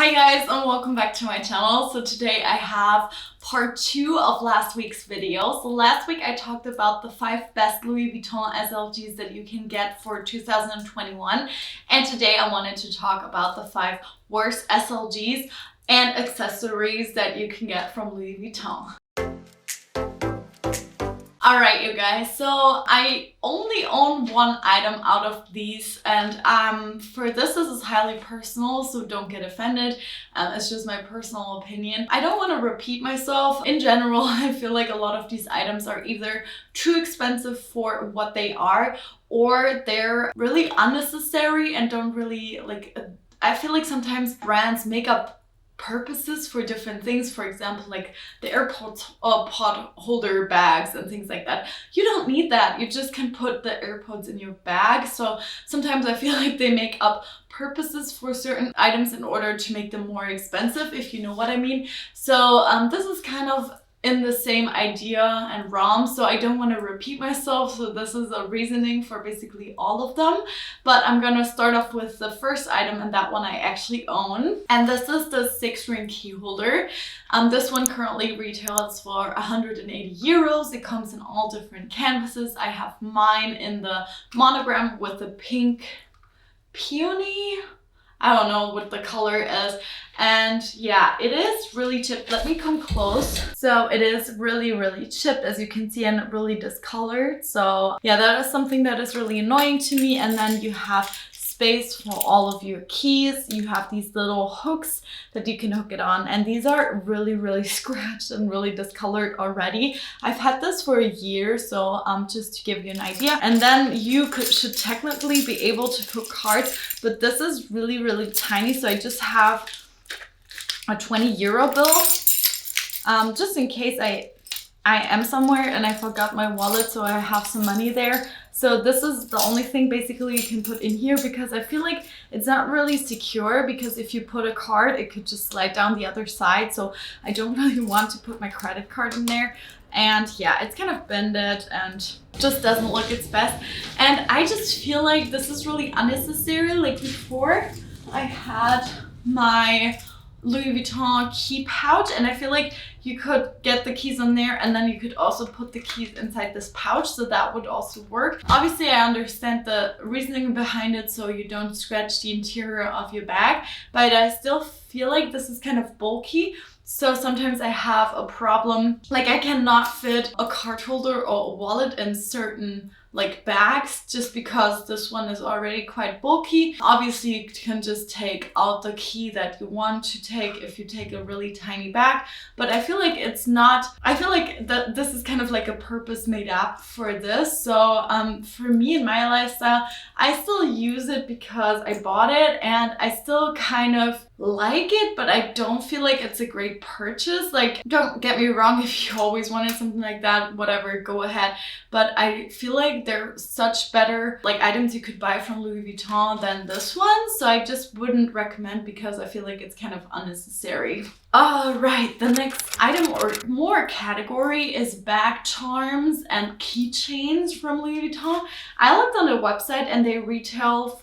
Hi guys and welcome back to my channel. So today I have part 2 of last week's video. So last week I talked about the 5 best Louis Vuitton SLGs that you can get for 2021, and today I wanted to talk about the 5 worst SLGs and accessories that you can get from Louis Vuitton. Alright you guys, so I only own one item out of these, and for this is highly personal, so don't get offended. It's just my personal opinion. I don't want to repeat myself. In general, I feel like a lot of these items are either too expensive for what they are, or they're really unnecessary and don't really I feel like sometimes brands make up purposes for different things. For example, like the AirPods pod holder bags and things like that. You don't need that. You just can put the AirPods in your bag. So sometimes I feel like they make up purposes for certain items in order to make them more expensive, if you know what I mean. So this is kind of in the same idea and realm, so I don't want to repeat myself. So this is a reasoning for basically all of them, but I'm gonna start off with the first item, and that one I actually own, and this is the 6-ring key holder. This one currently retails for 180 euros. It comes in all different canvases. I have mine in the monogram with the pink peony. I don't know what the color is. And yeah, it is really chipped. Let me come close. So it is really chipped, as you can see, and really discolored. So yeah, that is something that is really annoying to me. And then you have space for all of your keys. You have these little hooks that you can hook it on, and these are really scratched and really discolored already. I've had this for a year, so just to give you an idea. And then you should technically be able to put cards, but this is really tiny, so I just have a 20 euro bill, just in case I am somewhere and I forgot my wallet, so I have some money there. So this is the only thing basically you can put in here, because I feel like it's not really secure, because if you put a card, it could just slide down the other side. So I don't really want to put my credit card in there. And yeah, it's kind of bended and just doesn't look its best. And I just feel like this is really unnecessary. Like before, I had my Louis Vuitton key pouch, and I feel like you could get the keys on there, and then you could also put the keys inside this pouch, so that would also work. Obviously I understand the reasoning behind it, so you don't scratch the interior of your bag, but I still feel like this is kind of bulky. So sometimes I have a problem, like I cannot fit a card holder or a wallet in certain bags, just because this one is already quite bulky. Obviously you can just take out the key that you want to take if you take a really tiny bag, but I feel like it's not, I feel like that this is kind of like a purpose made up for this. So for me in my lifestyle, I still use it because I bought it, and I still kind of like it, but I don't feel like it's a great purchase. Like, don't get me wrong, if you always wanted something like that, whatever, go ahead. But I feel like they're such better items you could buy from Louis Vuitton than this one, so I just wouldn't recommend, because I feel like it's kind of unnecessary. Alright, the next item or more category is bag charms and keychains from Louis Vuitton. I looked on their website, and they retail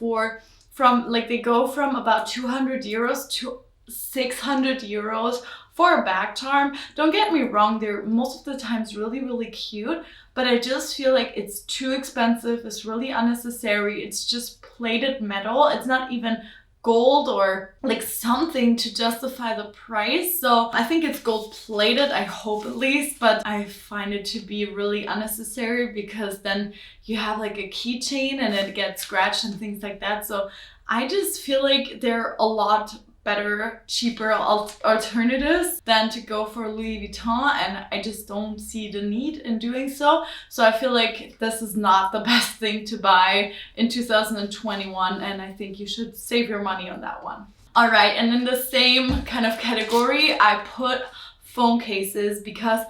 they go from about 200 euros to 600 euros for a bag charm. Don't get me wrong, they're most of the times really cute, but I just feel like it's too expensive. It's really unnecessary. It's just plated metal. It's not even gold or something to justify the price. So I think it's gold plated, I hope at least, but I find it to be really unnecessary, because then you have a keychain and it gets scratched and things like that. So I just feel like they're a lot better, cheaper alternatives than to go for Louis Vuitton, and I just don't see the need in doing so. So I feel like this is not the best thing to buy in 2021, and I think you should save your money on that one. Alright, and in the same kind of category, I put phone cases, because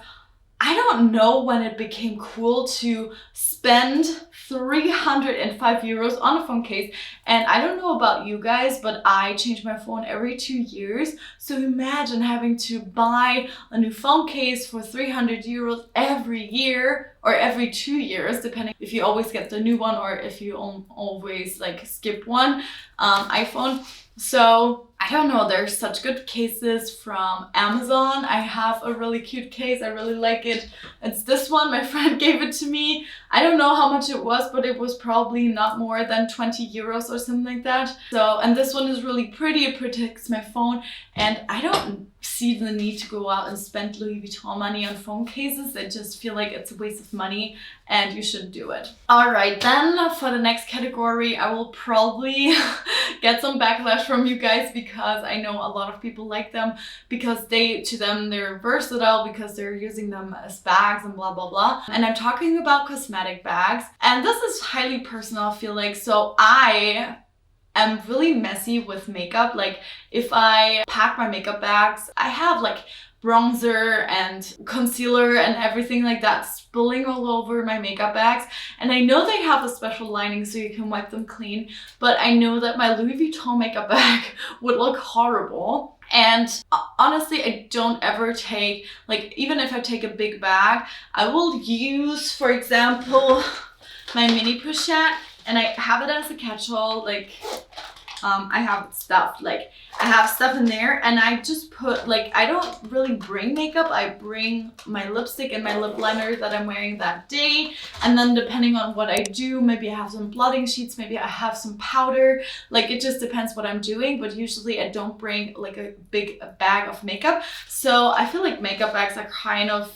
I don't know when it became cool to spend 305 euros on a phone case. And I don't know about you guys, but I change my phone every 2 years. So imagine having to buy a new phone case for 300 euros every year, or every 2 years, depending if you always get the new one or if you always skip one iPhone. So I don't know, there's such good cases from Amazon. I have a really cute case. I really like it. It's this one. My friend gave it to me. I don't know how much it was, but it was probably not more than 20 euros or something like that. So, and this one is really pretty. It protects my phone, and I don't see the need to go out and spend Louis Vuitton money on phone cases. I just feel like it's a waste of money and you shouldn't do it. All right, then for the next category, I will probably get some backlash from you guys because I know a lot of people like them because to them they're versatile because they're using them as bags and blah, blah, blah. And I'm talking about cosmetic bags. And this is highly personal, I feel like. So I'm really messy with makeup. Like if I pack my makeup bags, I have like bronzer and concealer and everything like that spilling all over my makeup bags. And I know they have a special lining so you can wipe them clean, but I know that my Louis Vuitton makeup bag would look horrible. And honestly, I don't ever take, like even if I take a big bag, I will use, for example, my mini pochette, and I have it as a catch-all. Like I have stuff in there, and I just put, like, I don't really bring makeup. I bring my lipstick and my lip liner that I'm wearing that day, and then depending on what I do, maybe I have some blotting sheets, maybe I have some powder. Like it just depends what I'm doing, but usually I don't bring like a big bag of makeup. So I feel like makeup bags are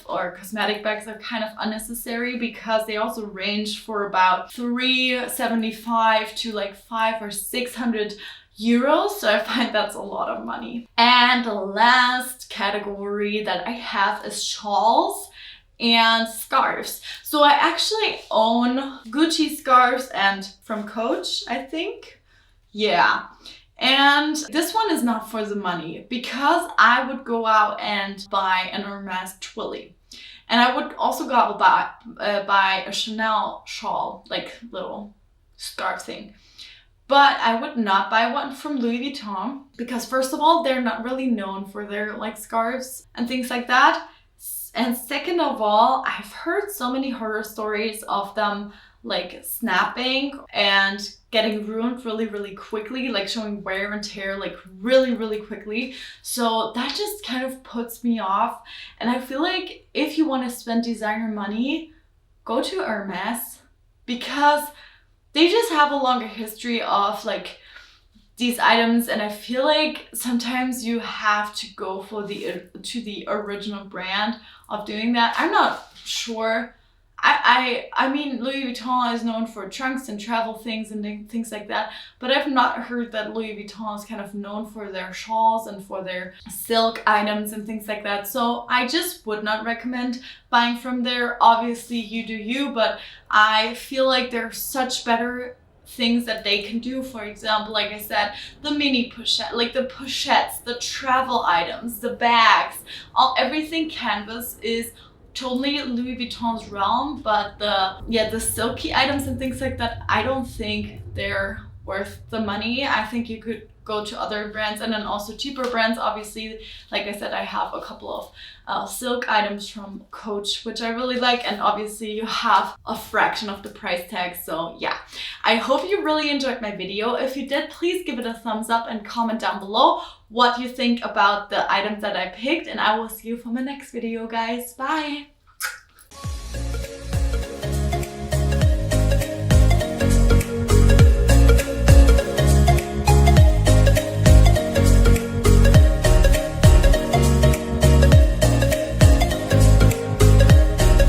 or cosmetic bags are kind of unnecessary because they also range for about $375 to like 500 or 600 euros, so I find that's a lot of money. And the last category that I have is shawls and scarves. So I actually own Gucci scarves and from Coach, I think. Yeah. And this one is not for the money because I would go out and buy an Hermes Twilly. And I would also go out buy a Chanel shawl, like little scarf thing. But I would not buy one from Louis Vuitton because first of all, they're not really known for their like scarves and things like that. And second of all, I've heard so many horror stories of them like snapping and getting ruined really, really quickly, like showing wear and tear like really, really quickly. So that just kind of puts me off. And I feel like if you want to spend designer money, go to Hermes because they just have a longer history of like these items, and I feel like sometimes you have to go for the original brand of doing that. I'm not sure. I mean, Louis Vuitton is known for trunks and travel things and things like that, but I've not heard that Louis Vuitton is kind of known for their shawls and for their silk items and things like that. So I just would not recommend buying from there. Obviously, you do you, but I feel like there's such better things that they can do. For example, like I said, the mini pochette, like the pochettes, the travel items, the bags, everything canvas is totally Louis Vuitton's realm, but the silky items and things like that, I don't think they're worth the money. I think you could go to other brands and then also cheaper brands. Obviously, like I said, I have a couple of silk items from Coach, which I really like, and obviously you have a fraction of the price tag. So yeah, I hope you really enjoyed my video. If you did, please give it a thumbs up and comment down below what you think about the items that I picked, and I will see you for my next video, guys. Bye!